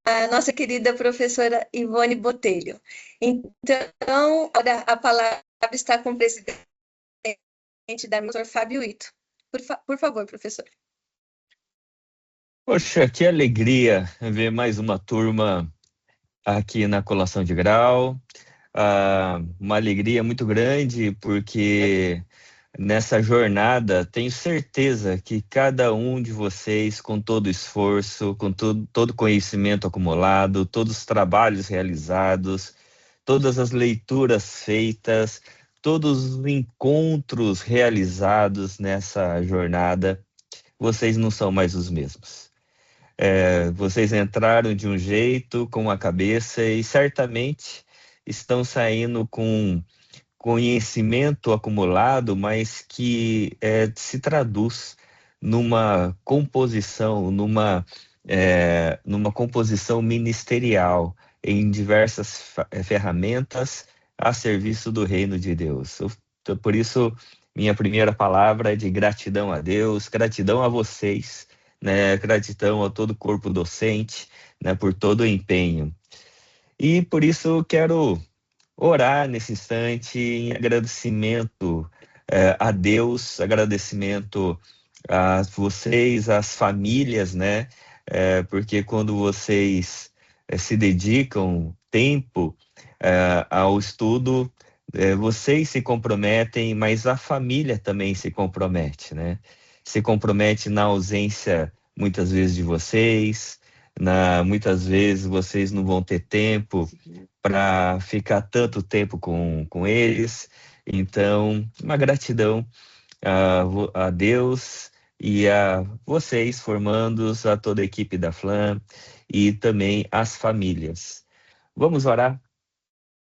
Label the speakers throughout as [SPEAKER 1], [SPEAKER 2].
[SPEAKER 1] a nossa querida professora Ivone Botelho. Então, agora a palavra está com o presidente da professor Fábio Ito. Por favor, professor.
[SPEAKER 2] Poxa, que alegria ver mais uma turma aqui na colação de grau. Uma alegria muito grande, porque nessa jornada tenho certeza que cada um de vocês, com todo esforço, com todo conhecimento acumulado, todos os trabalhos realizados, todas as leituras feitas, todos os encontros realizados nessa jornada, vocês não são mais os mesmos. Vocês entraram de um jeito, com a cabeça, e certamente estão saindo com conhecimento acumulado, mas que se traduz numa composição, numa composição ministerial em diversas ferramentas a serviço do reino de Deus. Por isso, minha primeira palavra é de gratidão a Deus, gratidão a vocês, né? Gratidão a todo o corpo docente, né? Por todo o empenho. E por isso quero orar nesse instante em agradecimento a Deus, agradecimento a vocês, às famílias, né? Porque quando vocês se dedicam tempo ao estudo, vocês se comprometem, mas a família também se compromete, né? Se compromete na ausência, muitas vezes, de vocês, muitas vezes vocês não vão ter tempo para ficar tanto tempo com eles. Então, uma gratidão a Deus e a vocês, formandos, a toda a equipe da FLAM e também as famílias. Vamos orar?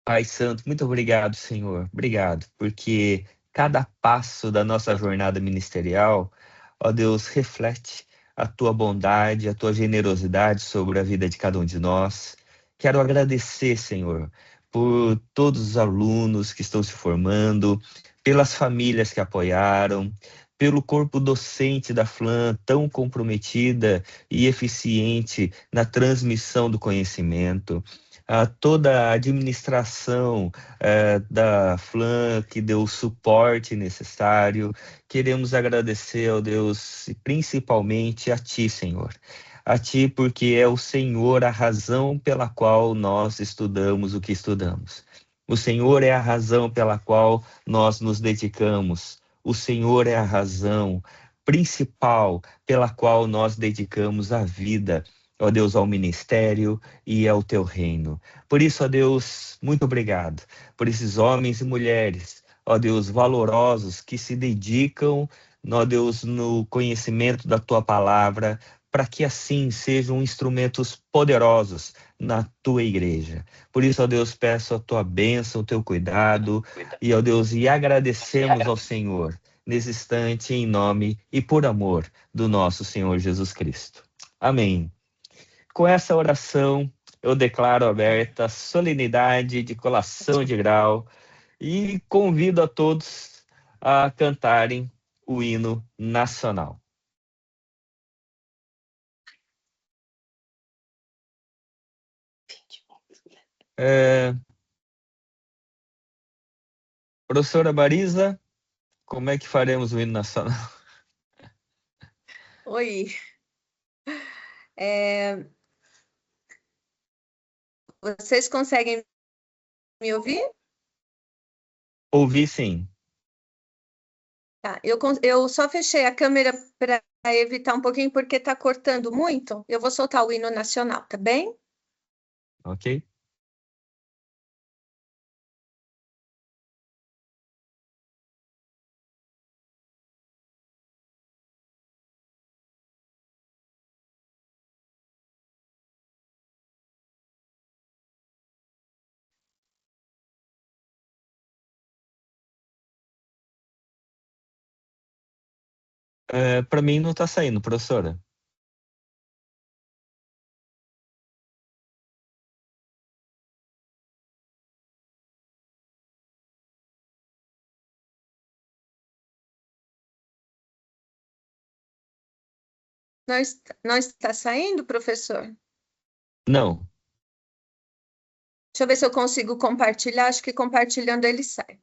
[SPEAKER 2] Pai Santo, muito obrigado, Senhor. Obrigado, porque cada passo da nossa jornada ministerial, ó Deus, reflete a tua bondade, a tua generosidade sobre a vida de cada um de nós. Quero agradecer, Senhor, por todos os alunos que estão se formando, pelas famílias que apoiaram, pelo corpo docente da FLAM, tão comprometida e eficiente na transmissão do conhecimento, a toda a administração da FLAM que deu o suporte necessário. Queremos agradecer ao Deus, principalmente a Ti, Senhor. A Ti, porque é o Senhor a razão pela qual nós estudamos o que estudamos. O Senhor é a razão pela qual nós nos dedicamos. O Senhor é a razão principal pela qual nós dedicamos a vida, ó Deus, ao ministério e ao teu reino. Por isso, ó Deus, muito obrigado por esses homens e mulheres, ó Deus, valorosos que se dedicam, ó Deus, no conhecimento da tua palavra, para que assim sejam instrumentos poderosos na tua igreja. Por isso, ó Deus, peço a tua bênção, o teu cuidado, e ó Deus, e agradecemos ao Senhor nesse instante, em nome e por amor do nosso Senhor Jesus Cristo. Amém. Com essa oração, eu declaro aberta a solenidade de colação de grau e convido a todos a cantarem o hino nacional. Professora Marisa, como é que faremos o hino nacional?
[SPEAKER 1] Oi. Vocês conseguem me ouvir?
[SPEAKER 2] Ouvi sim.
[SPEAKER 1] Tá, eu só fechei a câmera para evitar um pouquinho, porque está cortando muito. Eu vou soltar o hino nacional, tá bem?
[SPEAKER 2] Ok. Para mim não está saindo, professora.
[SPEAKER 1] Não está saindo, professor?
[SPEAKER 2] Não.
[SPEAKER 1] Deixa eu ver se eu consigo compartilhar. Acho que compartilhando ele sai.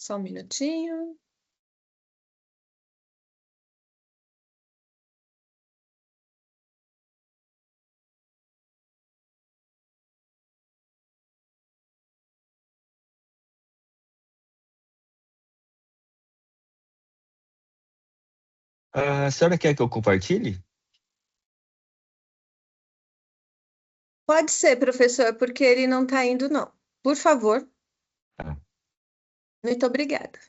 [SPEAKER 1] Só um minutinho.
[SPEAKER 2] A senhora quer que eu compartilhe?
[SPEAKER 1] Pode ser, professor, porque ele não está indo, não. Por favor.
[SPEAKER 2] Ah.
[SPEAKER 1] Muito obrigada.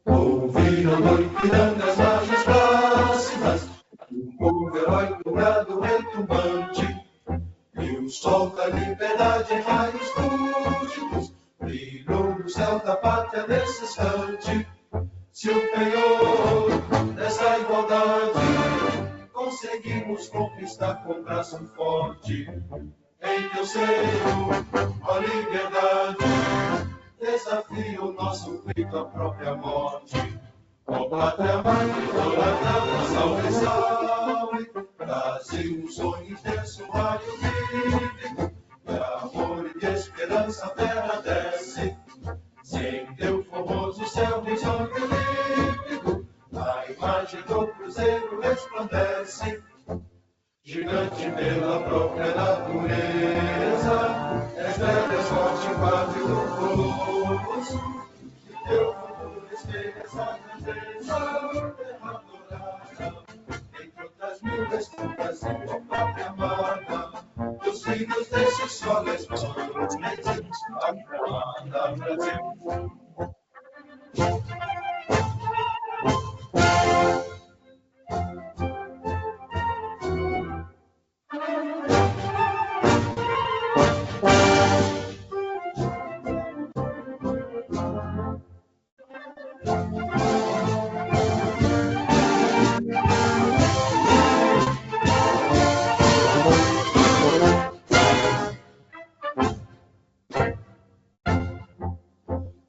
[SPEAKER 3] Ouviram a noite das margens próximas, um povo heróico, brado retumbante, e o sol da liberdade em raios múltiplos brilhou no céu da pátria nesse instante. Se o penhor dessa igualdade conseguimos conquistar com braço forte, em teu seio, a liberdade desafia o nosso peito à própria morte. Ó pátria mãe, idolatrada, salve, salve, Brasil, um sonho intenso, raio vívido, de amor e de esperança a terra desce. Sem teu formoso céu risonho límpido, a imagem do cruzeiro resplandece. Gigante pela própria natureza, és velho, és forte, quase do colosso. E teu futuro espelha essa grandeza, terra dourada. Entre outras mil escutas em tua pátria amada, os filhos desse sol resplandecem, aclamada Brasil.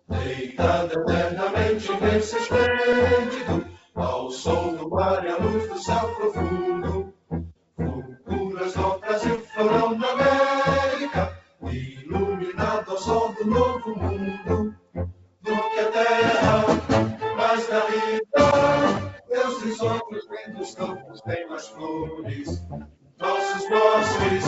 [SPEAKER 3] Deitada eternamente nesse esplêndido, ao som do mar e à luz do céu profundo, fulguras do Brasil, florão da América, iluminado ao sol do novo mundo. Do que a terra mais garrida, teus risonhos lindos campos têm mais flores, nossos bosques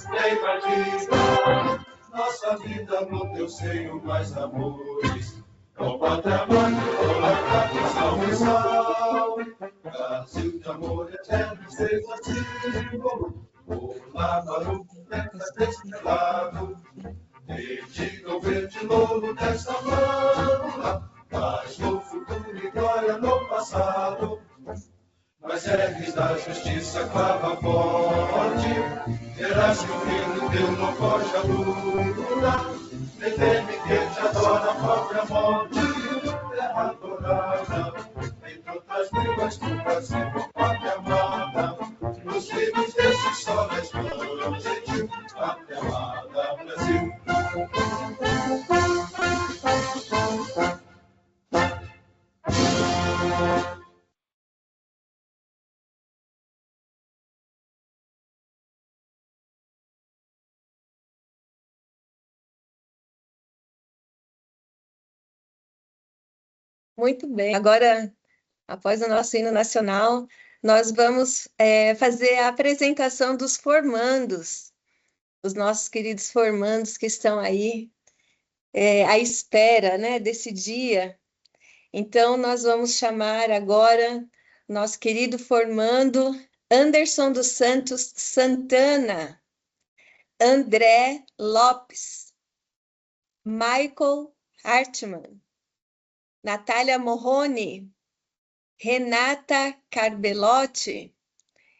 [SPEAKER 3] têm mais vida, nossa vida no teu seio mais amores. Ó pátria mãe, idolatrada, salve, salve, Brasil de amor eterno, seja símbolo. Olá para o planeta estrelado, dedica o verde louro desta lâmpada, paz no futuro e glória no passado. Mas ergues da justiça clava forte, verás que o filho teu não foge à luta, nem teme quem te adora própria morte, terra adorada, entre outras línguas do Brasil, pátria amada, nos filhos desse sol resplandente, pátria amada, Brasil.
[SPEAKER 1] Muito bem. Agora, após o nosso hino nacional, nós vamos fazer a apresentação dos formandos, os nossos queridos formandos que estão aí à espera, né, desse dia. Então, nós vamos chamar agora nosso querido formando Anderson dos Santos Santana, André Lopes, Michael Hartmann, Natália Morrone, Renata Carbelotti,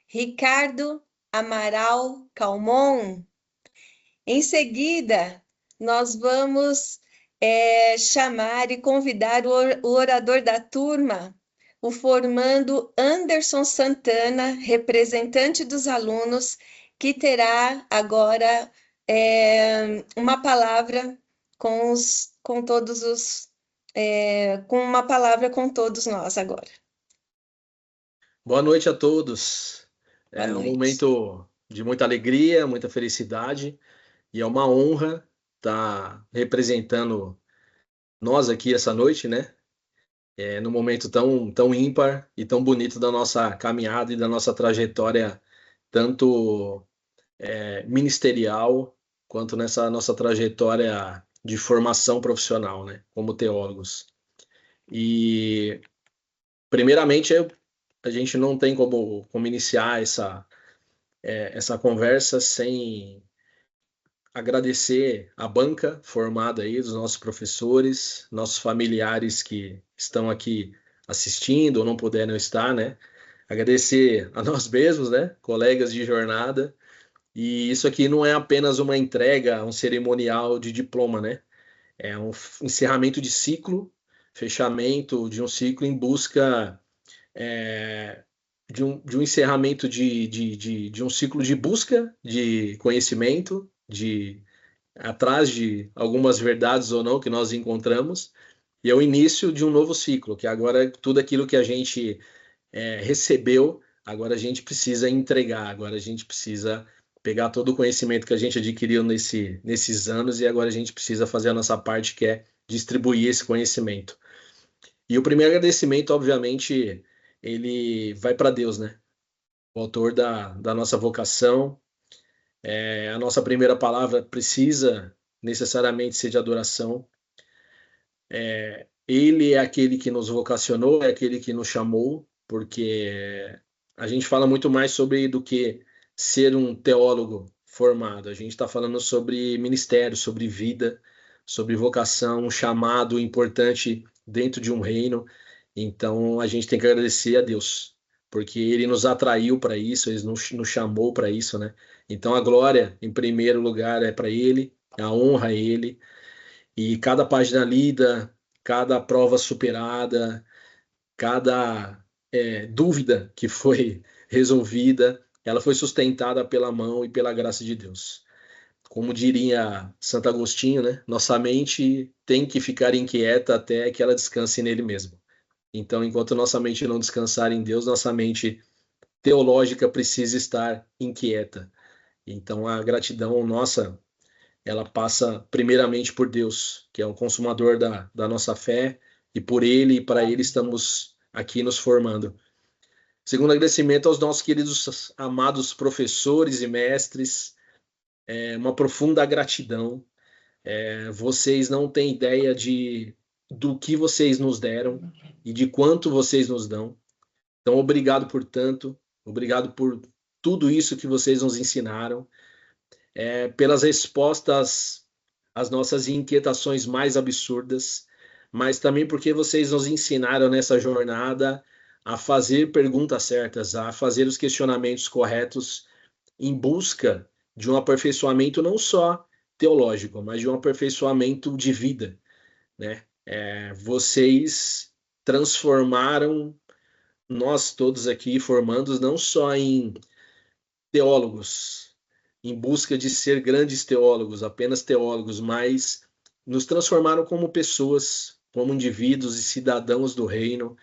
[SPEAKER 1] Ricardo Amaral Calmon. Em seguida, nós vamos chamar e convidar o orador da turma, o formando Anderson Santana, representante dos alunos, que terá agora uma palavra com uma palavra com todos nós agora.
[SPEAKER 4] Boa noite a todos.
[SPEAKER 1] Boa
[SPEAKER 4] É um
[SPEAKER 1] noite.
[SPEAKER 4] momento de muita alegria, muita felicidade, e é uma honra estar representando nós aqui essa noite, né? Num momento tão ímpar e tão bonito da nossa caminhada e da nossa trajetória, tanto ministerial, quanto nessa nossa trajetória de formação profissional, né? Como teólogos. E, primeiramente, a gente não tem como iniciar essa conversa sem agradecer a banca formada aí dos nossos professores, nossos familiares que estão aqui assistindo ou não puderam estar, né? Agradecer a nós mesmos, né? Colegas de jornada. E isso aqui não é apenas uma entrega, um cerimonial de diploma, né? É um encerramento de ciclo, fechamento de um ciclo em busca de um encerramento de um ciclo de busca de conhecimento, atrás de algumas verdades ou não que nós encontramos, e é o início de um novo ciclo, que agora tudo aquilo que a gente recebeu, agora a gente precisa entregar, agora a gente precisa pegar todo o conhecimento que a gente adquiriu nesses anos, e agora a gente precisa fazer a nossa parte, que é distribuir esse conhecimento. E o primeiro agradecimento, obviamente, ele vai para Deus, né? O autor da nossa vocação. A nossa primeira palavra precisa necessariamente ser de adoração. Ele é aquele que nos vocacionou, é aquele que nos chamou, porque a gente fala muito mais do que ser um teólogo formado. A gente está falando sobre ministério, sobre vida, sobre vocação, um chamado importante dentro de um reino. Então a gente tem que agradecer a Deus, porque Ele nos atraiu para isso, Ele nos chamou para isso, né? Então a glória, em primeiro lugar, é para Ele, a honra a Ele, e cada página lida, cada prova superada, cada dúvida que foi resolvida, ela foi sustentada pela mão e pela graça de Deus. Como diria Santo Agostinho, né? Nossa mente tem que ficar inquieta até que ela descanse nele mesmo. Então, enquanto nossa mente não descansar em Deus, nossa mente teológica precisa estar inquieta. Então, a gratidão nossa, ela passa primeiramente por Deus, que é o consumador da nossa fé, e por Ele e para Ele estamos aqui nos formando. Segundo agradecimento aos nossos queridos amados professores e mestres, uma profunda gratidão. Vocês não têm ideia do que vocês nos deram e de quanto vocês nos dão. Então, obrigado por tanto, obrigado por tudo isso que vocês nos ensinaram, pelas respostas às nossas inquietações mais absurdas, mas também porque vocês nos ensinaram nessa jornada a fazer perguntas certas, a fazer os questionamentos corretos em busca de um aperfeiçoamento não só teológico, mas de um aperfeiçoamento de vida, né? Vocês transformaram nós todos aqui formandos não só em teólogos, em busca de ser grandes teólogos, apenas teólogos, mas nos transformaram como pessoas, como indivíduos e cidadãos do reino,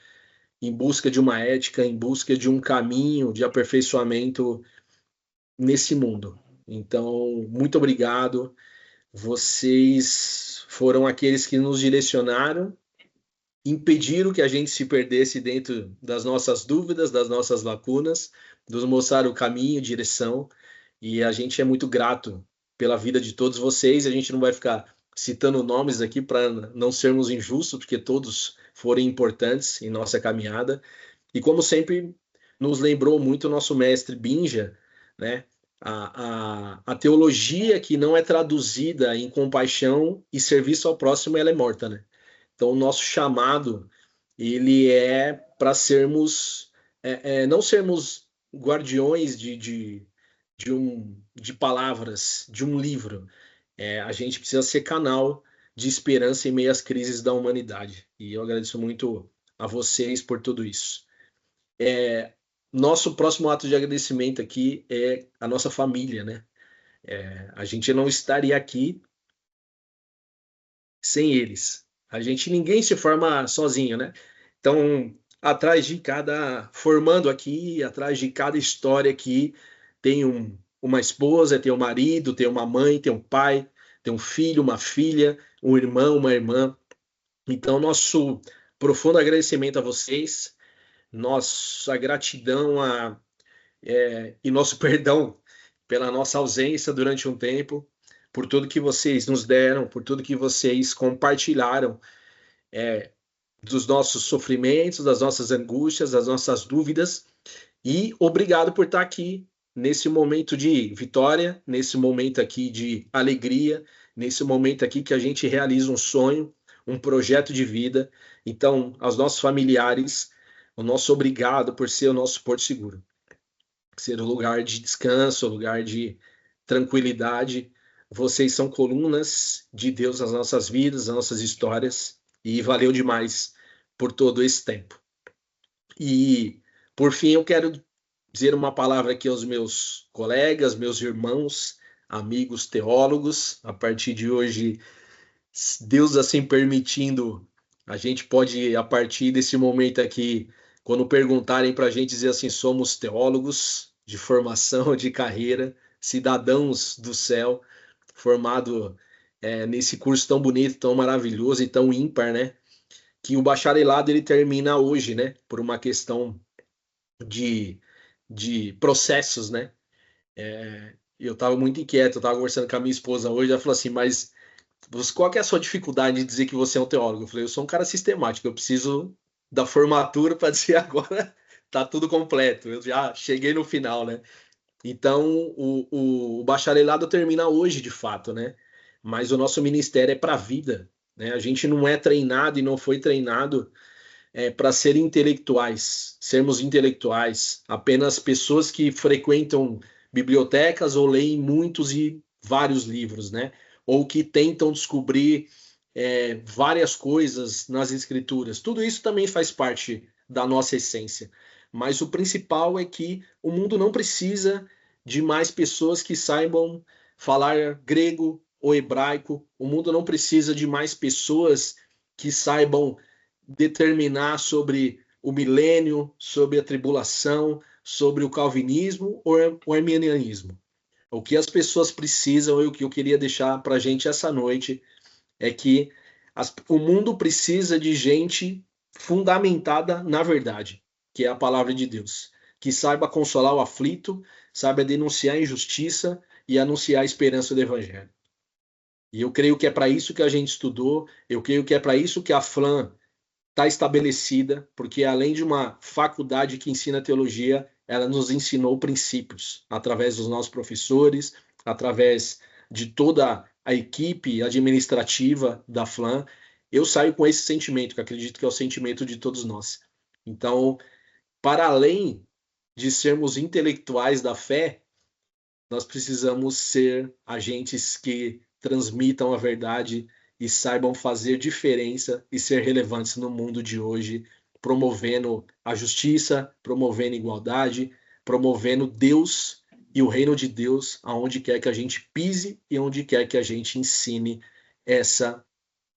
[SPEAKER 4] em busca de uma ética, em busca de um caminho de aperfeiçoamento nesse mundo. Então, muito obrigado. Vocês foram aqueles que nos direcionaram, impediram que a gente se perdesse dentro das nossas dúvidas, das nossas lacunas, nos mostraram o caminho, direção, e a gente é muito grato pela vida de todos vocês. A gente não vai ficar citando nomes aqui para não sermos injustos, porque todos foram importantes em nossa caminhada. E como sempre, nos lembrou muito o nosso mestre Binja, né? A teologia que não é traduzida em compaixão e serviço ao próximo, ela é morta, né? Então, o nosso chamado, ele é para sermos, não sermos guardiões de palavras, de um livro. A gente precisa ser canal de esperança em meio às crises da humanidade. E eu agradeço muito a vocês por tudo isso. Nosso próximo ato de agradecimento aqui é a nossa família, né? A gente não estaria aqui sem eles. Ninguém se forma sozinho, né? Então, atrás de cada, formando aqui, atrás de cada história aqui, tem uma esposa, tem um marido, tem uma mãe, tem um pai, tem um filho, uma filha, um irmão, uma irmã. Então, nosso profundo agradecimento a vocês, nossa gratidão e nosso perdão pela nossa ausência durante um tempo, por tudo que vocês nos deram, por tudo que vocês compartilharam dos nossos sofrimentos, das nossas angústias, das nossas dúvidas. E obrigado por estar aqui nesse momento de vitória, nesse momento aqui de alegria, nesse momento aqui que a gente realiza um sonho, um projeto de vida. Então, aos nossos familiares, o nosso obrigado por ser o nosso porto seguro, ser o lugar de descanso, o lugar de tranquilidade. Vocês são colunas de Deus nas nossas vidas, nas nossas histórias, e valeu demais por todo esse tempo. E, por fim, eu quero dizer uma palavra aqui aos meus colegas, meus irmãos, amigos teólogos. A partir de hoje, Deus assim permitindo, a gente pode, a partir desse momento aqui, quando perguntarem para a gente, dizer assim, somos teólogos de formação, de carreira, cidadãos do céu, formado nesse curso tão bonito, tão maravilhoso e tão ímpar, né? Que o bacharelado ele termina hoje, né? Por uma questão de processos, né? Eu estava muito inquieto, eu estava conversando com a minha esposa hoje, ela falou assim, mas qual que é a sua dificuldade de dizer que você é um teólogo? Eu falei, eu sou um cara sistemático, eu preciso da formatura para dizer agora tá tudo completo, eu já cheguei no final, né? Então, o bacharelado termina hoje, de fato, né? Mas o nosso ministério é para a vida, né? A gente não é treinado e não foi treinado para ser intelectuais, sermos intelectuais, apenas pessoas que frequentam bibliotecas ou leem muitos e vários livros, né? Ou que tentam descobrir várias coisas nas escrituras. Tudo isso também faz parte da nossa essência. Mas o principal é que o mundo não precisa de mais pessoas que saibam falar grego ou hebraico. O mundo não precisa de mais pessoas que saibam determinar sobre o milênio, sobre a tribulação, sobre o calvinismo ou o arminianismo. O que as pessoas precisam e o que eu queria deixar para a gente essa noite é que o mundo precisa de gente fundamentada na verdade, que é a palavra de Deus, que saiba consolar o aflito, saiba denunciar a injustiça e anunciar a esperança do evangelho. E eu creio que é para isso que a gente estudou, eu creio que é para isso que a FLAM está estabelecida, porque além de uma faculdade que ensina teologia, ela nos ensinou princípios, através dos nossos professores, através de toda a equipe administrativa da FLAM. Eu saio com esse sentimento, que acredito que é o sentimento de todos nós. Então, para além de sermos intelectuais da fé, nós precisamos ser agentes que transmitam a verdade e saibam fazer diferença e ser relevantes no mundo de hoje, promovendo a justiça, promovendo igualdade, promovendo Deus e o reino de Deus aonde quer que a gente pise e onde quer que a gente ensine essa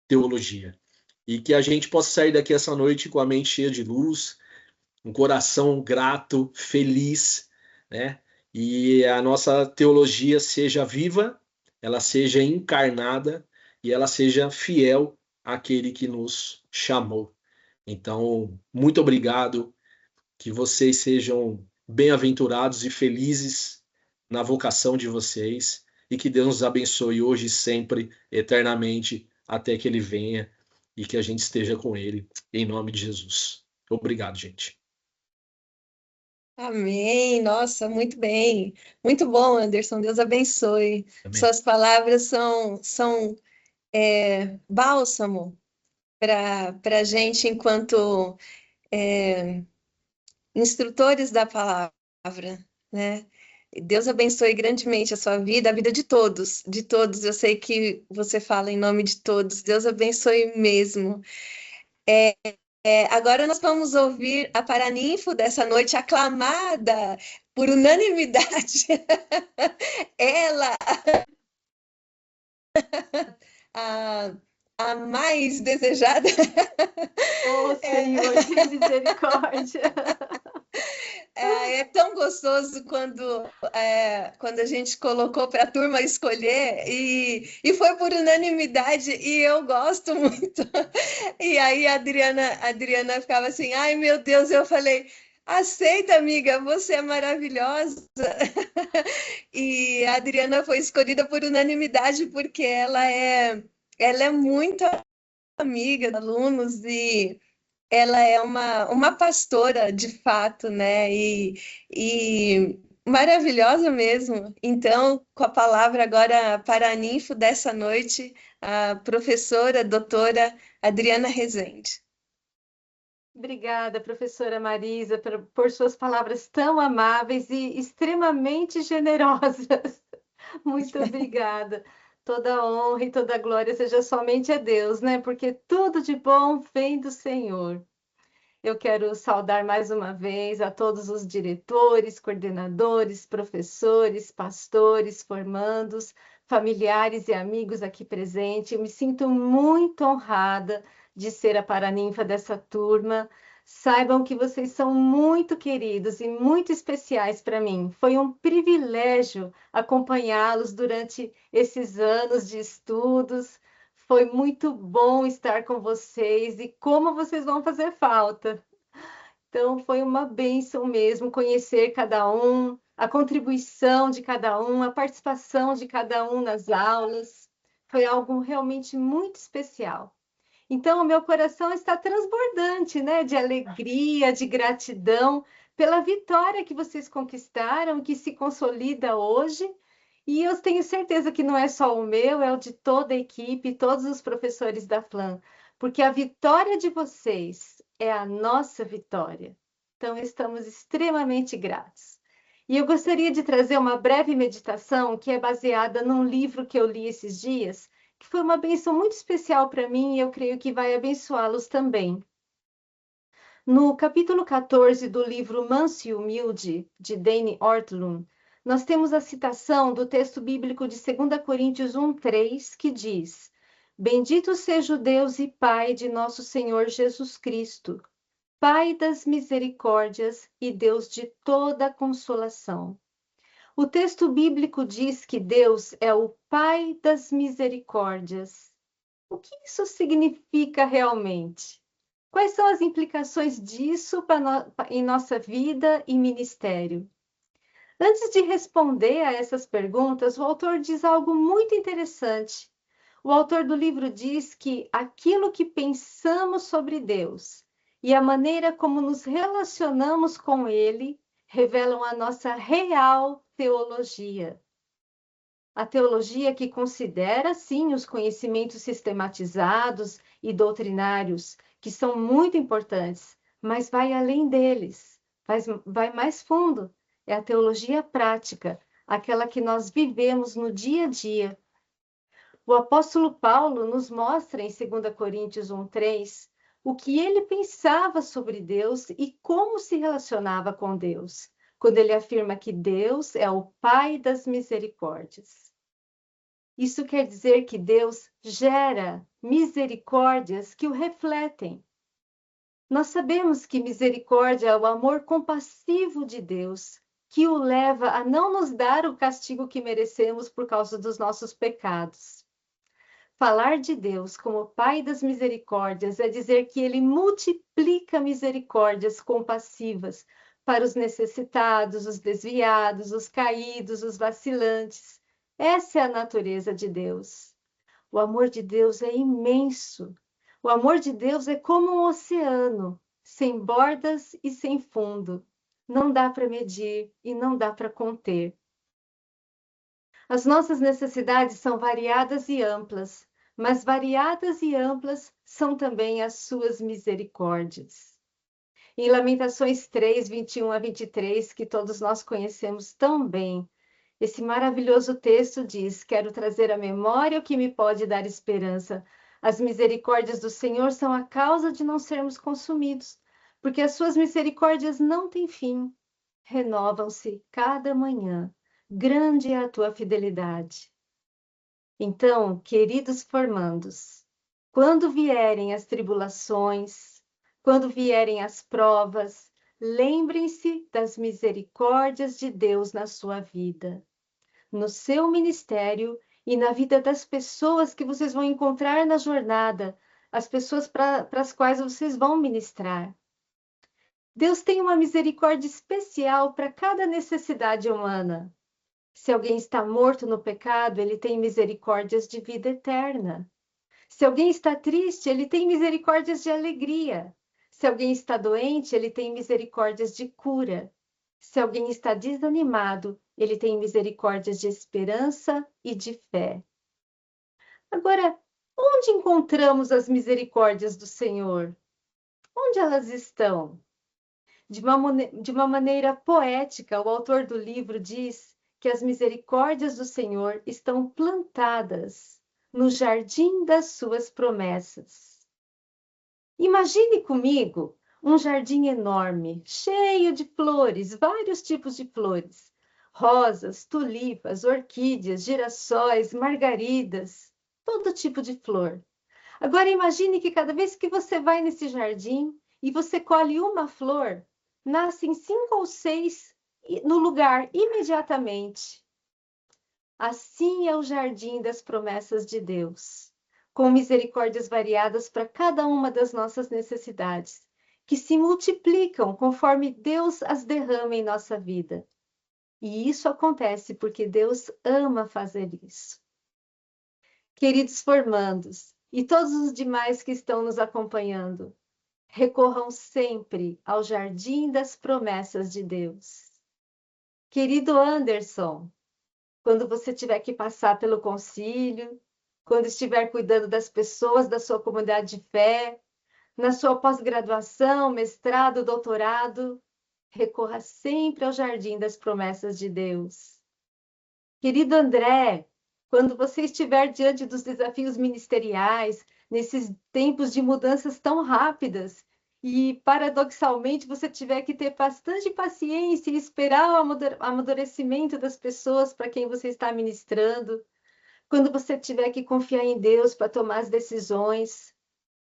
[SPEAKER 4] teologia. E que a gente possa sair daqui essa noite com a mente cheia de luz, um coração grato, feliz, né? E a nossa teologia seja viva, ela seja encarnada e ela seja fiel àquele que nos chamou. Então, muito obrigado, que vocês sejam bem-aventurados e felizes na vocação de vocês e que Deus nos abençoe hoje e sempre, eternamente, até que Ele venha e que a gente esteja com Ele, em nome de Jesus. Obrigado, gente.
[SPEAKER 1] Amém. Nossa, muito bem. Muito bom, Anderson. Deus abençoe.
[SPEAKER 4] Amém.
[SPEAKER 1] Suas palavras são bálsamo para a gente enquanto instrutores da palavra, né? Deus abençoe grandemente a sua vida, a vida de todos, de todos. Eu sei que você fala em nome de todos. Deus abençoe mesmo. Agora nós vamos ouvir a paraninfo dessa noite aclamada por unanimidade. Ela, a mais desejada.
[SPEAKER 5] Oh, Senhor, que misericórdia!
[SPEAKER 1] É tão gostoso quando a gente colocou para a turma escolher e foi por unanimidade e eu gosto muito. E aí a Adriana ficava assim, ai meu Deus, eu falei, aceita amiga, você é maravilhosa. E a Adriana foi escolhida por unanimidade porque ela é muito amiga dos alunos e ela é uma pastora, de fato, né? E maravilhosa mesmo. Então, com a palavra agora para a ninfo dessa noite, a professora, doutora Adriana Rezende.
[SPEAKER 5] Obrigada, professora Marisa, por suas palavras tão amáveis e extremamente generosas. Muito obrigada. Toda a honra e toda a glória seja somente a Deus, né? Porque tudo de bom vem do Senhor. Eu quero saudar mais uma vez a todos os diretores, coordenadores, professores, pastores, formandos, familiares e amigos aqui presentes. Eu me sinto muito honrada de ser a paraninfa dessa turma. Saibam que vocês são muito queridos e muito especiais para mim. Foi um privilégio acompanhá-los durante esses anos de estudos. Foi muito bom estar com vocês e como vocês vão fazer falta. Então, foi uma bênção mesmo conhecer cada um, a contribuição de cada um, a participação de cada um nas aulas. Foi algo realmente muito especial. Então, o meu coração está transbordante, né, de alegria, de gratidão pela vitória que vocês conquistaram, que se consolida hoje. E eu tenho certeza que não é só o meu, é o de toda a equipe, todos os professores da FLAM, porque a vitória de vocês é a nossa vitória. Então, estamos extremamente gratos. E eu gostaria de trazer uma breve meditação que é baseada num livro que eu li esses dias, que foi uma bênção muito especial para mim e eu creio que vai abençoá-los também. No capítulo 14 do livro Manso e Humilde, de Dane Ortlund, nós temos a citação do texto bíblico de 2 Coríntios 1:3, que diz: Bendito seja o Deus e Pai de nosso Senhor Jesus Cristo, Pai das misericórdias e Deus de toda consolação. O texto bíblico diz que Deus é o Pai das misericórdias. O que isso significa realmente? Quais são as implicações disso em nossa vida e ministério? Antes de responder a essas perguntas, o autor diz algo muito interessante. O autor do livro diz que aquilo que pensamos sobre Deus e a maneira como nos relacionamos com Ele revelam a nossa real teologia. A teologia que considera, sim, os conhecimentos sistematizados e doutrinários, que são muito importantes, mas vai além deles, vai mais fundo. É a teologia prática, aquela que nós vivemos no dia a dia. O apóstolo Paulo nos mostra em 2 Coríntios 1:3 o que ele pensava sobre Deus e como se relacionava com Deus, quando ele afirma que Deus é o Pai das misericórdias. Isso quer dizer que Deus gera misericórdias que o refletem. Nós sabemos que misericórdia é o amor compassivo de Deus, que o leva a não nos dar o castigo que merecemos por causa dos nossos pecados. Falar de Deus como Pai das misericórdias é dizer que Ele multiplica misericórdias compassivas para os necessitados, os desviados, os caídos, os vacilantes. Essa é a natureza de Deus. O amor de Deus é imenso. O amor de Deus é como um oceano, sem bordas e sem fundo. Não dá para medir e não dá para conter. As nossas necessidades são variadas e amplas, mas variadas e amplas são também as suas misericórdias. Em Lamentações 3, 21 a 23, que todos nós conhecemos tão bem, esse maravilhoso texto diz: quero trazer à memória o que me pode dar esperança. As misericórdias do Senhor são a causa de não sermos consumidos, porque as suas misericórdias não têm fim. Renovam-se cada manhã. Grande é a tua fidelidade. Então, queridos formandos, quando vierem as tribulações, quando vierem as provas, lembrem-se das misericórdias de Deus na sua vida, no seu ministério e na vida das pessoas que vocês vão encontrar na jornada, as pessoas para as quais vocês vão ministrar. Deus tem uma misericórdia especial para cada necessidade humana. Se alguém está morto no pecado, ele tem misericórdias de vida eterna. Se alguém está triste, ele tem misericórdias de alegria. Se alguém está doente, ele tem misericórdias de cura. Se alguém está desanimado, ele tem misericórdias de esperança e de fé. Agora, onde encontramos as misericórdias do Senhor? Onde elas estão? De uma maneira poética, o autor do livro diz que as misericórdias do Senhor estão plantadas no jardim das suas promessas. Imagine comigo um jardim enorme, cheio de flores, vários tipos de flores, rosas, tulipas, orquídeas, girassóis, margaridas, todo tipo de flor. Agora imagine que cada vez que você vai nesse jardim e você colhe uma flor, nascem 5 ou 6 no lugar imediatamente. Assim é o jardim das promessas de Deus, com misericórdias variadas para cada uma das nossas necessidades, que se multiplicam conforme Deus as derrama em nossa vida. E isso acontece porque Deus ama fazer isso. Queridos formandos e todos os demais que estão nos acompanhando, recorram sempre ao jardim das promessas de Deus. Querido Anderson, quando você tiver que passar pelo concílio, quando estiver cuidando das pessoas da sua comunidade de fé, na sua pós-graduação, mestrado, doutorado, recorra sempre ao jardim das promessas de Deus. Querido André, quando você estiver diante dos desafios ministeriais, nesses tempos de mudanças tão rápidas, e paradoxalmente você tiver que ter bastante paciência e esperar o amadurecimento das pessoas para quem você está ministrando, quando você tiver que confiar em Deus para tomar as decisões,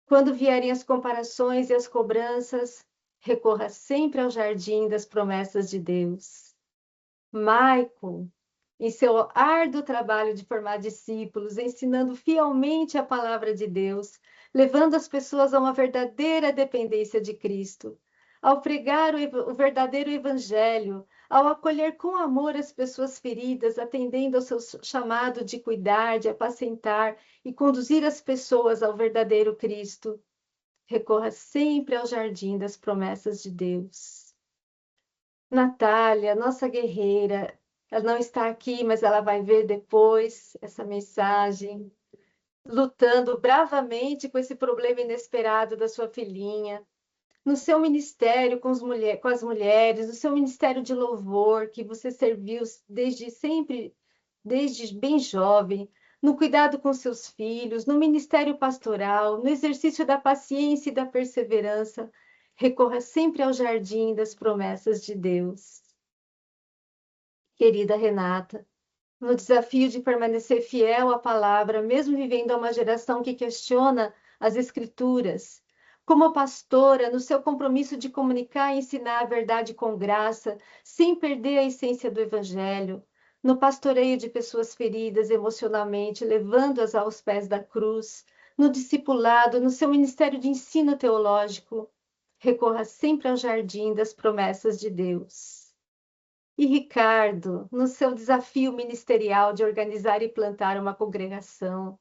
[SPEAKER 5] quando vierem as comparações e as cobranças, recorra sempre ao jardim das promessas de Deus. Michael, em seu árduo trabalho de formar discípulos, ensinando fielmente a palavra de Deus, levando as pessoas a uma verdadeira dependência de Cristo, ao pregar o verdadeiro evangelho, ao acolher com amor as pessoas feridas, atendendo ao seu chamado de cuidar, de apacentar e conduzir as pessoas ao verdadeiro Cristo. Recorra sempre ao jardim das promessas de Deus. Natália, nossa guerreira, ela não está aqui, mas ela vai ver depois essa mensagem, lutando bravamente com esse problema inesperado da sua filhinha, no seu ministério com as mulheres, no seu ministério de louvor, que você serviu desde sempre, desde bem jovem, no cuidado com seus filhos, no ministério pastoral, no exercício da paciência e da perseverança, recorra sempre ao jardim das promessas de Deus. Querida Renata, no desafio de permanecer fiel à palavra, mesmo vivendo a uma geração que questiona as Escrituras, como pastora, no seu compromisso de comunicar e ensinar a verdade com graça, sem perder a essência do Evangelho, no pastoreio de pessoas feridas emocionalmente, levando-as aos pés da cruz, no discipulado, no seu ministério de ensino teológico, recorra sempre ao jardim das promessas de Deus. E Ricardo, no seu desafio ministerial de organizar e plantar uma congregação,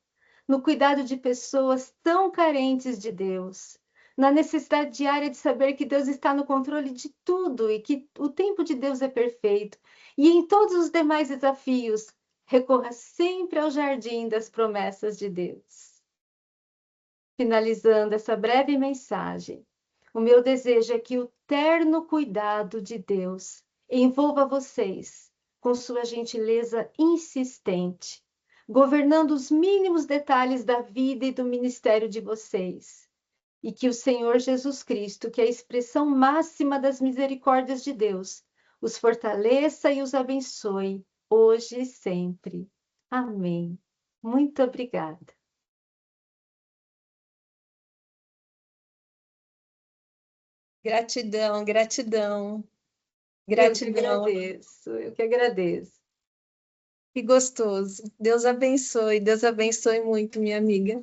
[SPEAKER 5] no cuidado de pessoas tão carentes de Deus, na necessidade diária de saber que Deus está no controle de tudo e que o tempo de Deus é perfeito, e em todos os demais desafios, recorra sempre ao jardim das promessas de Deus. Finalizando essa breve mensagem, o meu desejo é que o terno cuidado de Deus envolva vocês com sua gentileza insistente, governando os mínimos detalhes da vida e do ministério de vocês. E que o Senhor Jesus Cristo, que é a expressão máxima das misericórdias de Deus, os fortaleça e os abençoe, hoje e sempre. Amém. Muito obrigada.
[SPEAKER 1] Gratidão, gratidão,
[SPEAKER 5] Eu que
[SPEAKER 1] gratidão.
[SPEAKER 5] agradeço, eu que agradeço.
[SPEAKER 1] Que gostoso. Deus abençoe muito, minha amiga.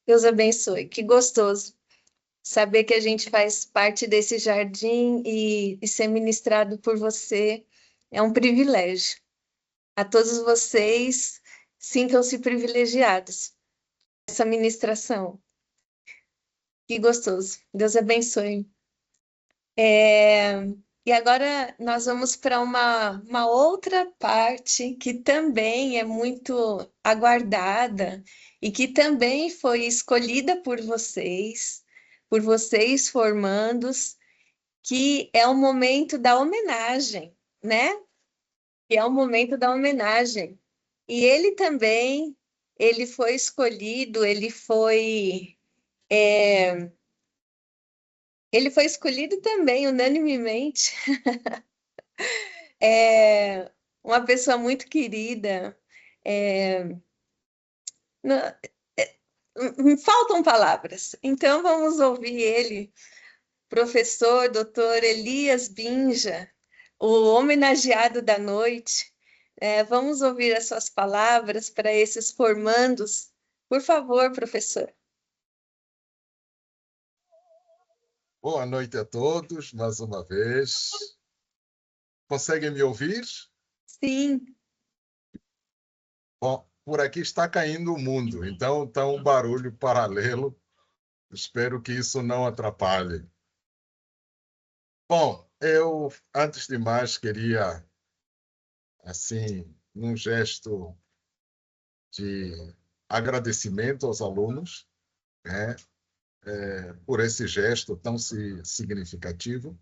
[SPEAKER 1] Deus abençoe. Que gostoso saber que a gente faz parte desse jardim e ser ministrado por você é um privilégio. A todos vocês, sintam-se privilegiados. Essa ministração. Que gostoso. Deus abençoe. E agora nós vamos para uma outra parte que também é muito aguardada e que também foi escolhida por vocês formandos, que é o momento da homenagem, né? Que é o momento da homenagem. E ele também, ele foi escolhido, ele foi escolhido também unanimemente. É uma pessoa muito querida. É, não- faltam palavras. Então vamos ouvir ele, professor Dr. Elias Binja, o homenageado da noite. Vamos ouvir as suas palavras para esses formandos. Por favor, professor.
[SPEAKER 6] Boa noite a todos, mais uma vez. Conseguem me ouvir?
[SPEAKER 1] Sim,
[SPEAKER 6] Bom, por aqui está caindo o mundo, então está um barulho paralelo. Espero que isso não atrapalhe. Bom, eu, antes de mais, queria, assim, num gesto de agradecimento aos alunos, né, por esse gesto tão significativo,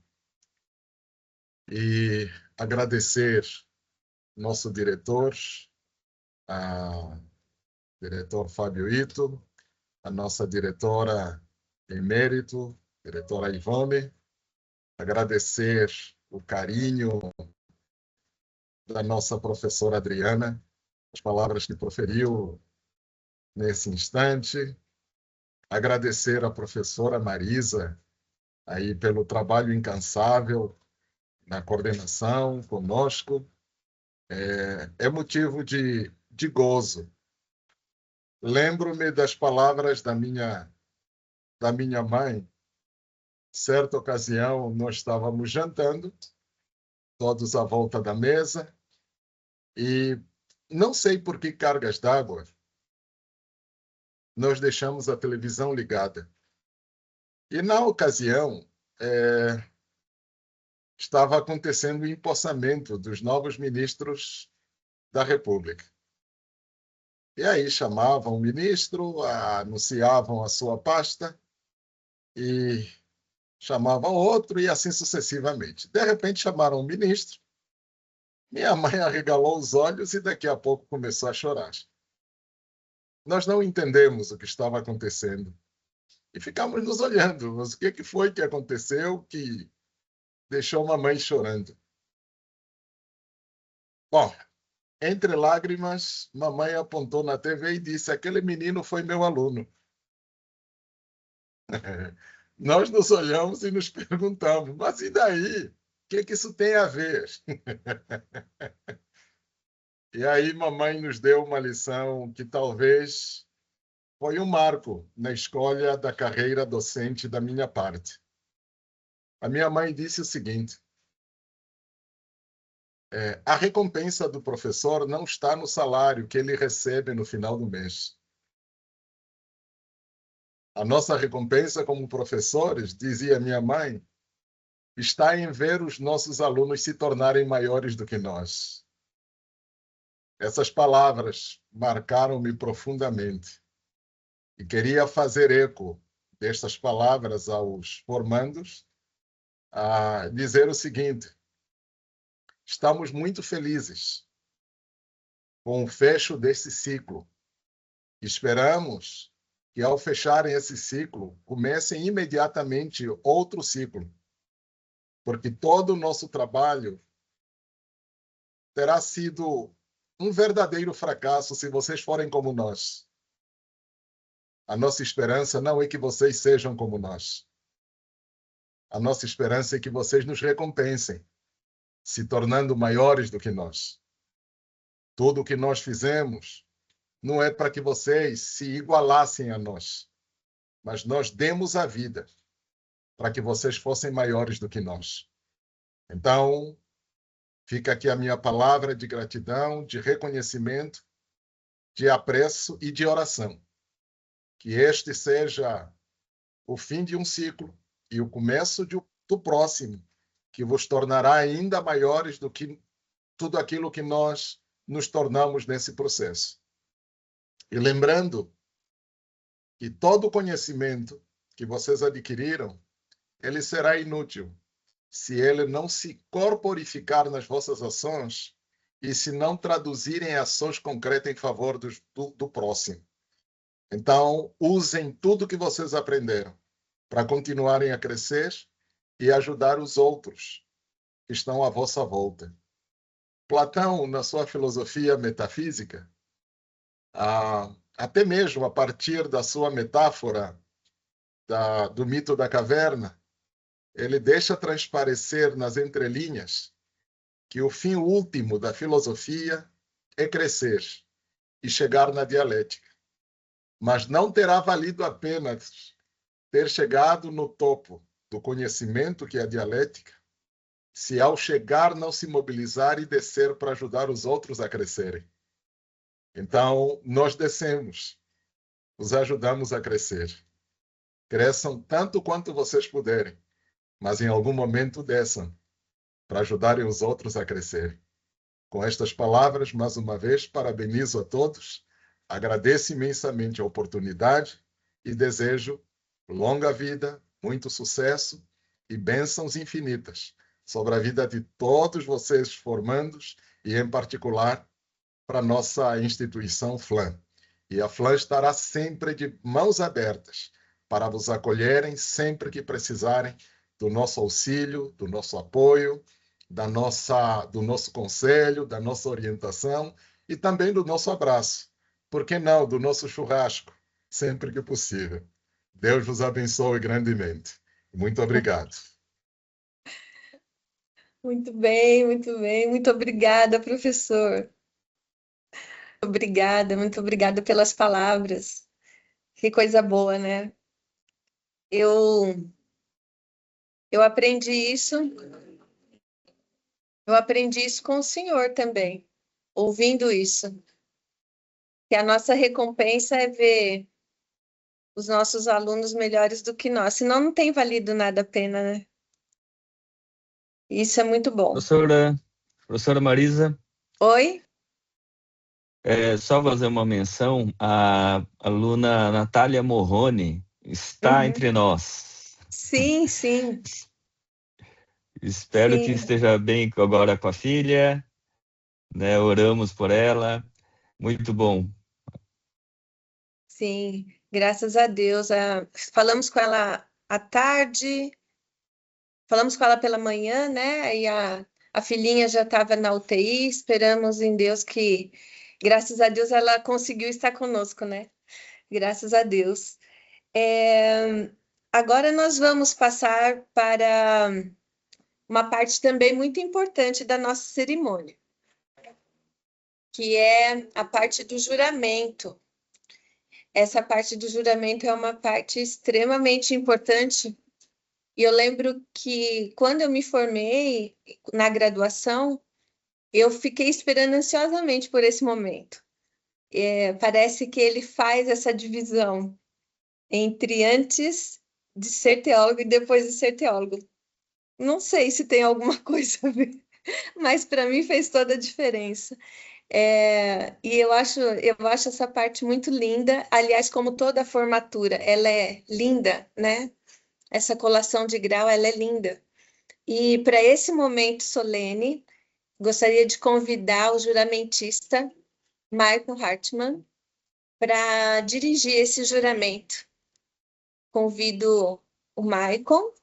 [SPEAKER 6] e agradecer nosso diretor, a diretor Fábio Ito, a nossa diretora emérito, diretora Ivone, agradecer o carinho da nossa professora Adriana, as palavras que proferiu nesse instante, agradecer a professora Marisa aí pelo trabalho incansável na coordenação conosco. É motivo de gozo. Lembro-me das palavras da minha mãe. Certa ocasião, nós estávamos jantando, todos à volta da mesa, e não sei por que cargas d'água, nós deixamos a televisão ligada. E, na ocasião, estava acontecendo o empossamento dos novos ministros da República. E aí chamavam o ministro, anunciavam a sua pasta e chamavam outro e assim sucessivamente. De repente chamaram o ministro, minha mãe arregalou os olhos e daqui a pouco começou a chorar. nós não entendemos o que estava acontecendo. E ficamos nos olhando. Mas o que foi que aconteceu que deixou mamãe chorando? Bom, entre lágrimas, mamãe apontou na TV e disse: aquele menino foi meu aluno. Nós nos olhamos e nos perguntamos: mas e daí? O que isso tem a ver? E aí mamãe nos deu uma lição que talvez foi um marco na escolha da carreira docente da minha parte. A minha mãe disse o seguinte: a recompensa do professor não está no salário que ele recebe no final do mês. A nossa recompensa como professores, dizia minha mãe, está em ver os nossos alunos se tornarem maiores do que nós. Essas palavras marcaram-me profundamente. E queria fazer eco destas palavras aos formandos, a dizer o seguinte: estamos muito felizes com o fecho desse ciclo. Esperamos que, ao fecharem esse ciclo, comecem imediatamente outro ciclo, porque todo o nosso trabalho terá sido um verdadeiro fracasso se vocês forem como nós. A nossa esperança não é que vocês sejam como nós. A nossa esperança é que vocês nos recompensem, se tornando maiores do que nós. Tudo o que nós fizemos não é para que vocês se igualassem a nós, mas nós demos a vida para que vocês fossem maiores do que nós. Então, fica aqui a minha palavra de gratidão, de reconhecimento, de apreço e de oração. Que este seja o fim de um ciclo e o começo do próximo, que vos tornará ainda maiores do que tudo aquilo que nós nos tornamos nesse processo. E lembrando que todo o conhecimento que vocês adquiriram, ele será inútil se ele não se corporificar nas vossas ações e se não traduzirem ações concretas em favor do próximo. Então, usem tudo que vocês aprenderam para continuarem a crescer e ajudar os outros que estão à vossa volta. Platão, na sua filosofia metafísica, até mesmo a partir da sua metáfora do mito da caverna, ele deixa transparecer nas entrelinhas que o fim último da filosofia é crescer e chegar na dialética. Mas não terá valido a pena ter chegado no topo do conhecimento, que é a dialética, se ao chegar não se mobilizar e descer para ajudar os outros a crescerem. Então, nós descemos, os ajudamos a crescer. Cresçam tanto quanto vocês puderem, mas em algum momento desçam para ajudarem os outros a crescerem. Com estas palavras, mais uma vez, parabenizo a todos, agradeço imensamente a oportunidade e desejo longa vida, muito sucesso e bênçãos infinitas sobre a vida de todos vocês formandos e, em particular, para a nossa instituição FLAM. E a FLAM estará sempre de mãos abertas para vos acolherem sempre que precisarem do nosso auxílio, do nosso apoio, do nosso conselho, da nossa orientação e também do nosso abraço. Por que não, do nosso churrasco, sempre que possível. Deus vos abençoe grandemente. Muito obrigado.
[SPEAKER 1] Muito bem, muito bem. Muito obrigada, professor. Muito obrigada pelas palavras. Que coisa boa, né? Eu aprendi isso. Eu aprendi isso com o senhor também, ouvindo isso. Que a nossa recompensa é ver os nossos alunos melhores do que nós. Senão não tem valido nada a pena, né? Isso é muito bom.
[SPEAKER 2] Professora Marisa,
[SPEAKER 1] Oi?
[SPEAKER 2] só fazer uma menção, a aluna Natália Morrone está entre nós.
[SPEAKER 1] Sim, sim.
[SPEAKER 2] Espero
[SPEAKER 1] Sim.
[SPEAKER 2] que esteja bem agora com a filha, né? Oramos por ela. Muito bom.
[SPEAKER 1] Sim, graças a Deus. Falamos com ela à tarde, falamos com ela pela manhã, né? E a filhinha já estava na UTI. Esperamos em Deus que, graças a Deus, ela conseguiu estar conosco, né? Graças a Deus. Agora nós vamos passar para uma parte também muito importante da nossa cerimônia, que é a parte do juramento. Essa parte do juramento é uma parte extremamente importante. E eu lembro que quando eu me formei na graduação, eu fiquei esperando ansiosamente por esse momento. Parece que ele faz essa divisão entre antes de ser teólogo e depois de ser teólogo. Não sei se tem alguma coisa a ver, mas para mim fez toda a diferença. E eu acho essa parte muito linda. Aliás, como toda a formatura, ela é linda, né? Essa colação de grau, ela é linda. E para esse momento solene, gostaria de convidar o juramentista Michael Hartmann para dirigir esse juramento. Convido o Michael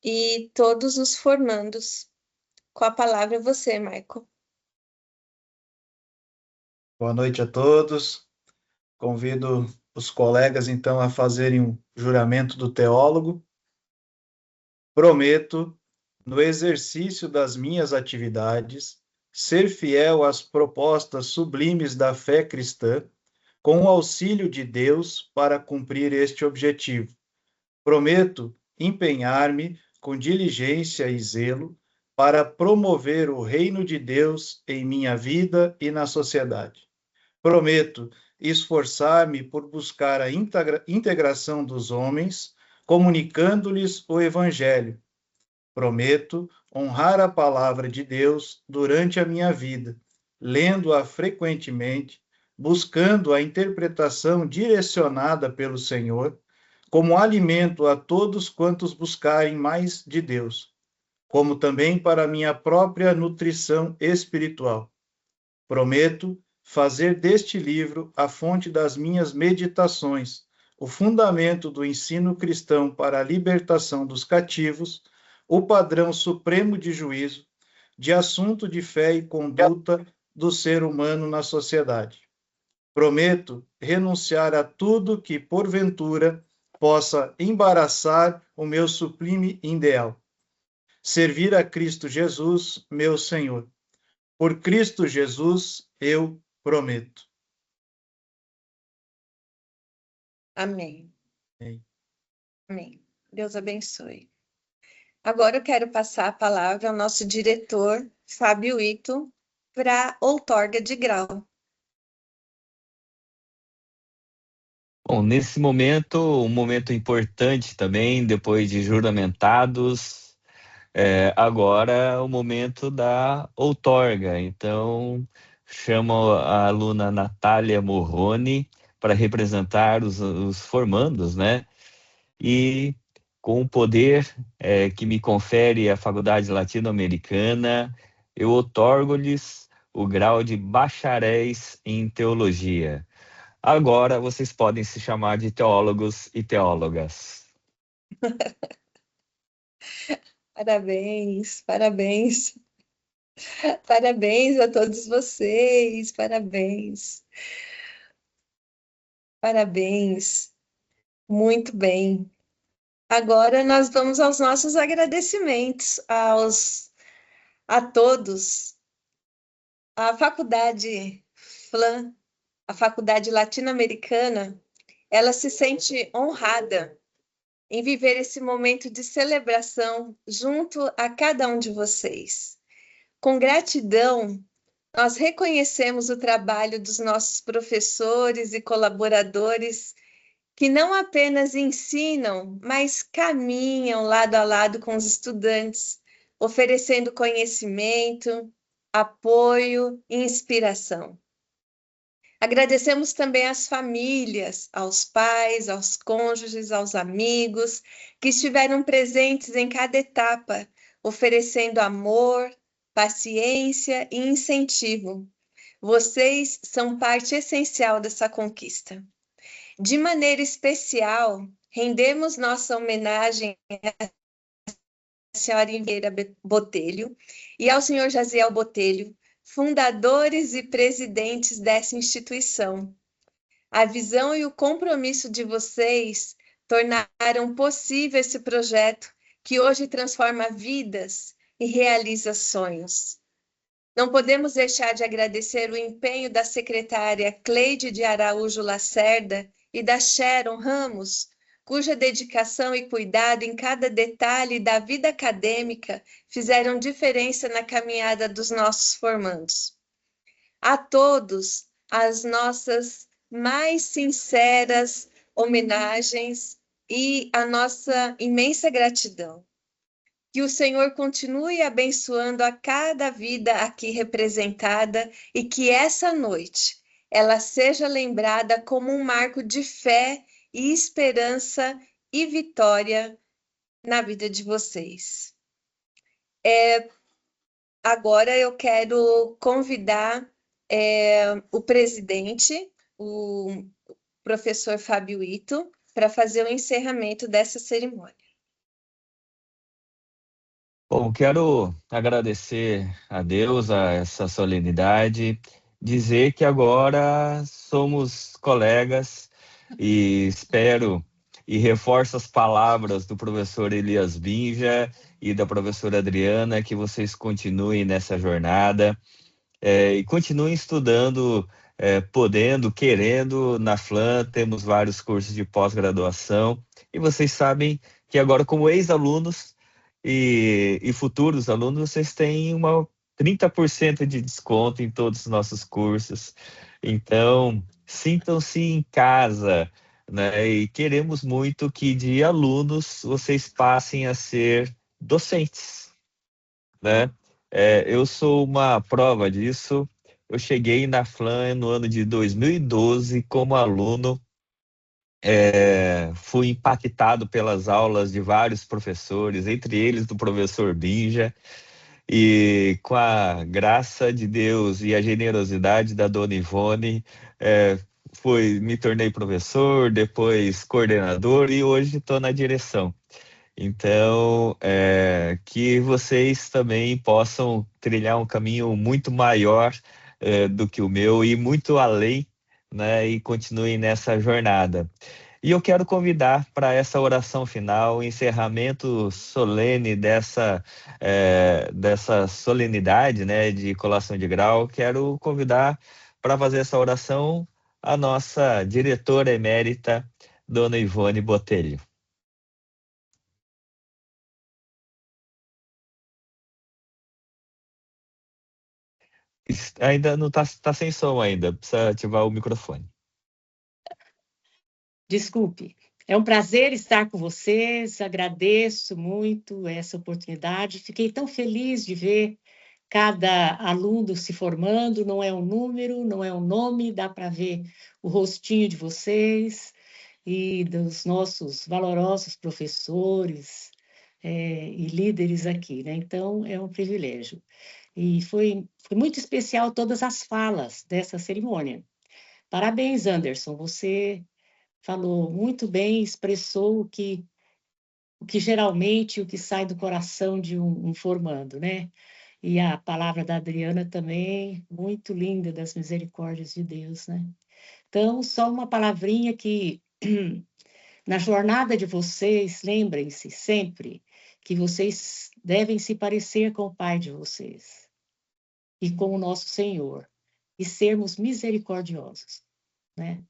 [SPEAKER 1] e todos os formandos. Com a palavra você, Michael.
[SPEAKER 7] Boa noite a todos. Convido os colegas, então, a fazerem um juramento do teólogo. Prometo, no exercício das minhas atividades, ser fiel às propostas sublimes da fé cristã, com o auxílio de Deus para cumprir este objetivo. Prometo empenhar-me com diligência e zelo para promover o reino de Deus em minha vida e na sociedade. Prometo esforçar-me por buscar a integração dos homens, comunicando-lhes o Evangelho. Prometo honrar a palavra de Deus durante a minha vida, lendo-a frequentemente, buscando a interpretação direcionada pelo Senhor, como alimento a todos quantos buscarem mais de Deus, como também para minha própria nutrição espiritual. Prometo fazer deste livro a fonte das minhas meditações, o fundamento do ensino cristão para a libertação dos cativos, o padrão supremo de juízo, de assunto de fé e conduta do ser humano na sociedade. Prometo renunciar a tudo que, porventura, possa embaraçar o meu sublime ideal. Servir a Cristo Jesus, meu Senhor. Por Cristo Jesus, eu prometo.
[SPEAKER 1] Amém.
[SPEAKER 7] Amém.
[SPEAKER 1] Amém. Deus abençoe. Agora eu quero passar a palavra ao nosso diretor, Fábio Ito, para outorga de grau.
[SPEAKER 2] Bom, nesse momento, um momento importante também, depois de juramentados, agora o momento da outorga. Então, chamo a aluna Natália Morrone para representar os formandos, né? E com o poder que me confere a Faculdade Latino-Americana, eu outorgo-lhes o grau de bacharéis em teologia. Agora vocês podem se chamar de teólogos e teólogas.
[SPEAKER 1] Parabéns, parabéns. Parabéns a todos vocês, parabéns. Parabéns. Muito bem. Agora nós vamos aos nossos agradecimentos a todos. A Faculdade FLAM, a Faculdade Latino-Americana, ela se sente honrada em viver esse momento de celebração junto a cada um de vocês. Com gratidão, nós reconhecemos o trabalho dos nossos professores e colaboradores que não apenas ensinam, mas caminham lado a lado com os estudantes, oferecendo conhecimento, apoio e inspiração. Agradecemos também às famílias, aos pais, aos cônjuges, aos amigos que estiveram presentes em cada etapa, oferecendo amor, paciência e incentivo. Vocês são parte essencial dessa conquista. De maneira especial, rendemos nossa homenagem à senhora Ivera Botelho e ao senhor Jaziel Botelho, fundadores e presidentes dessa instituição. A visão e o compromisso de vocês tornaram possível esse projeto que hoje transforma vidas e realiza sonhos. Não podemos deixar de agradecer o empenho da secretária Cleide de Araújo Lacerda e da Sharon Ramos, cuja dedicação e cuidado em cada detalhe da vida acadêmica fizeram diferença na caminhada dos nossos formandos. A todos, as nossas mais sinceras homenagens e a nossa imensa gratidão. Que o Senhor continue abençoando a cada vida aqui representada e que essa noite ela seja lembrada como um marco de fé e esperança e vitória na vida de vocês. Agora eu quero convidar o presidente, o professor Fábio Ito, para fazer o encerramento dessa cerimônia.
[SPEAKER 2] Bom, quero agradecer a Deus a essa solenidade, dizer que agora somos colegas e espero e reforço as palavras do professor Elias Binja e da professora Adriana, que vocês continuem nessa jornada e continuem estudando, podendo, querendo. Na FLAM temos vários cursos de pós-graduação e vocês sabem que agora, como ex-alunos e futuros alunos, vocês têm 30% de desconto em todos os nossos cursos. Então, sintam-se em casa, né? E queremos muito que de alunos vocês passem a ser docentes, né? Eu sou uma prova disso. Eu cheguei na FLAM no ano de 2012 como aluno. Fui impactado pelas aulas de vários professores, entre eles do professor Binja, e com a graça de Deus e a generosidade da dona Ivone, me tornei professor, depois coordenador e hoje estou na direção. Então, que vocês também possam trilhar um caminho muito maior do que o meu e muito além, né, e continuem nessa jornada. E eu quero convidar para essa oração final, o encerramento solene dessa solenidade, né, de colação de grau. Quero convidar para fazer essa oração a nossa diretora emérita, dona Ivone Botelho. Ainda não está sem som ainda, precisa ativar o microfone.
[SPEAKER 8] Desculpe. É um prazer estar com vocês, agradeço muito essa oportunidade. Fiquei tão feliz de ver cada aluno se formando, não é um número, não é um nome, dá para ver o rostinho de vocês e dos nossos valorosos professores e líderes aqui, né? Então, é um privilégio. E foi muito especial todas as falas dessa cerimônia. Parabéns, Anderson, você falou muito bem, expressou o que geralmente, o que sai do coração de um formando, né? E a palavra da Adriana também, muito linda, das misericórdias de Deus, né? Então, só uma palavrinha que, na jornada de vocês, lembrem-se sempre que vocês devem se parecer com o Pai de vocês e com o nosso Senhor, e sermos misericordiosos, né?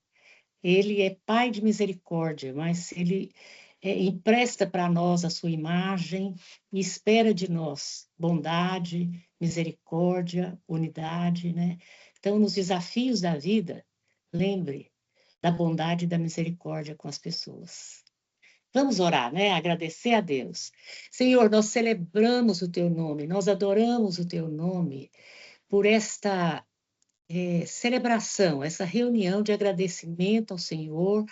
[SPEAKER 8] Ele é Pai de misericórdia, mas Ele empresta para nós a sua imagem e espera de nós bondade, misericórdia, unidade, né? Então, nos desafios da vida, lembre da bondade e da misericórdia com as pessoas. Vamos orar, né? Agradecer a Deus. Senhor, nós celebramos o Teu nome, nós adoramos o Teu nome por esta celebração, essa reunião de agradecimento ao Senhor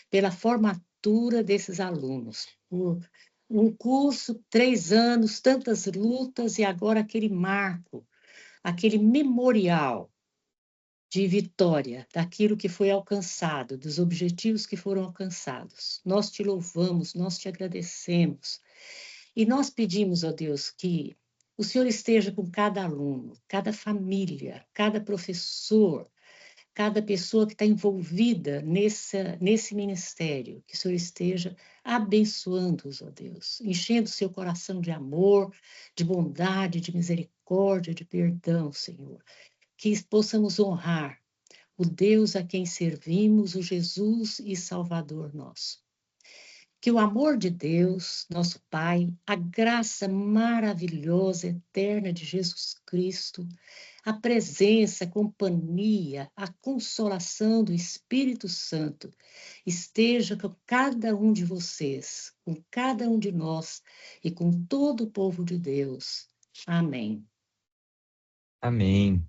[SPEAKER 8] pela formatura desses alunos, por um curso, 3 anos, tantas lutas e agora aquele marco, aquele memorial de vitória, daquilo que foi alcançado, dos objetivos que foram alcançados. Nós te louvamos, nós te agradecemos. E nós pedimos, ó Deus, que o Senhor esteja com cada aluno, cada família, cada professor, cada pessoa que está envolvida nesse ministério, que o Senhor esteja abençoando-os, ó Deus, enchendo seu coração de amor, de bondade, de misericórdia, de perdão, Senhor. Que possamos honrar o Deus a quem servimos, o Jesus e Salvador nosso. Que o amor de Deus, nosso Pai, a graça maravilhosa, eterna de Jesus Cristo, a presença, a companhia, a consolação do Espírito Santo esteja com cada um de vocês, com cada um de nós e com todo o povo de Deus. Amém.
[SPEAKER 2] Amém.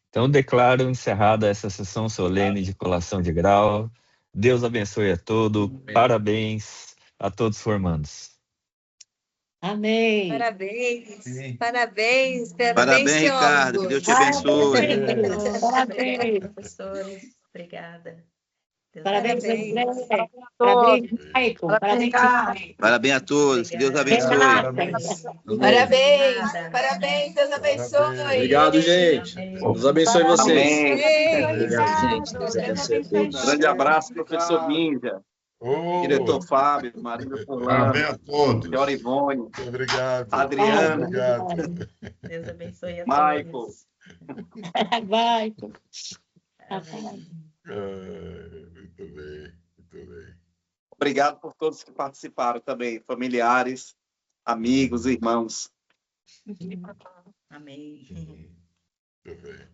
[SPEAKER 2] Então, declaro encerrada essa sessão solene de colação de grau. Deus abençoe a todos. Parabéns a todos formandos.
[SPEAKER 8] Amém.
[SPEAKER 1] Parabéns.
[SPEAKER 7] Sim.
[SPEAKER 1] Parabéns.
[SPEAKER 9] Parabéns,
[SPEAKER 1] senhor
[SPEAKER 9] Ricardo. Que Deus te abençoe.
[SPEAKER 8] Parabéns.
[SPEAKER 5] Professores, obrigada. Deus
[SPEAKER 8] Parabéns,
[SPEAKER 1] Parabéns.
[SPEAKER 8] André. Parabéns, Michael. Parabéns, Michael.
[SPEAKER 9] Parabéns a todos. Que Deus abençoe.
[SPEAKER 1] Parabéns.
[SPEAKER 5] Obrigada.
[SPEAKER 1] Parabéns. Deus abençoe.
[SPEAKER 4] Obrigado, gente. Deus abençoe vocês.
[SPEAKER 9] Amém.
[SPEAKER 4] Obrigado, gente. Deus abençoe a todos.
[SPEAKER 10] Grande abraço, professor Ninja,
[SPEAKER 6] Oh,
[SPEAKER 10] diretor Fábio, Marina Fulano,
[SPEAKER 6] amém a todos.
[SPEAKER 10] senhora Ivone,
[SPEAKER 6] Muito obrigado.
[SPEAKER 10] Adriano.
[SPEAKER 6] Obrigado.
[SPEAKER 5] Deus abençoe a
[SPEAKER 10] Michael.
[SPEAKER 5] todos.
[SPEAKER 8] Michael.
[SPEAKER 6] Muito bem, muito bem.
[SPEAKER 10] Obrigado por todos que participaram também, familiares, amigos, irmãos.
[SPEAKER 5] Amém.
[SPEAKER 6] Muito bem.